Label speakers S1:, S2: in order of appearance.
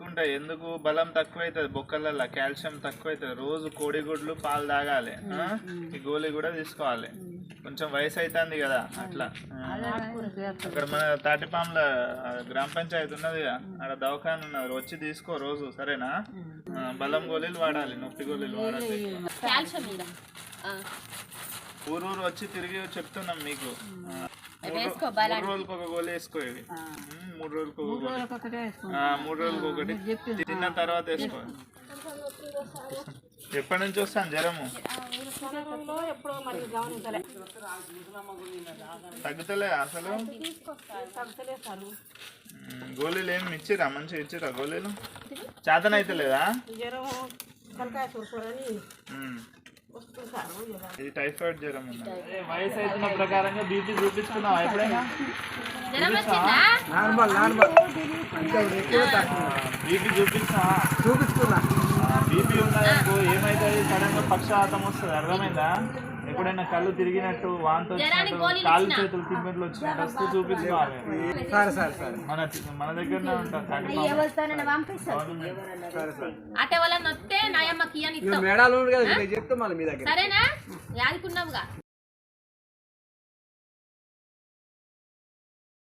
S1: ఉంటాయి. ఎందుకు బలం తక్కువ అవుతుంది బొక్కలలో, కాల్షియం తక్కువ అవుతుంది. రోజు కోడిగుడ్లు పాలు తాగాలి. ఈ గోళీ కూడా తీసుకోవాలి. కొంచెం వయసు అవుతుంది కదా అట్లా. అక్కడ మన తాటిపాముల గ్రామ పంచాయతీ ఉన్నది కదా, అక్కడ దవాఖాన ఉన్నది, వచ్చి తీసుకో రోజు. సరేనా? బలం గోళీలు వాడాలి, నొప్పి గోళీలు వాడాలి. ఊరు వచ్చి తిరిగి చెప్తున్నాం మీకు. 3 రోజులకు ఒక గోళీ వేసుకో. ఇవి 3 రోజులకు ఒక గోళీ, 3 రోజులకు ఒకటి. తిన్న తర్వాత వేసుకో. ఎప్పటి నుంచి వస్తాను జ్వరము? తగ్గుతలే అసలు? గోళీలు ఏమి ఇచ్చిరా? మంచిగా ఇచ్చిరా గోళీలు? చేతన అయితే లేదా? ఇది టైఫాయిడ్ జ్వరం ఉంది. వయసు అవుతున్న ప్రకారంగా బీపీ చూపించుకున్నావా ఎప్పుడైనా? బీపీ చూపించుకున్నా. బీపీ ఉన్నదనుకో ఏమైతుంది, సడన్ గా పక్షవాతం వస్తుంది. అర్థమైందా? ఎప్పుడైనా కళ్ళు తిరిగినట్టు, వాంతి వచ్చినట్టు, కాళ్ళు చేతులు తిమ్మిట్లు వచ్చినట్టు వస్తే చూపించుకోవాలి. మన దగ్గరనే ఉంటాం.
S2: సరేనా? యాదుకున్నావుగా.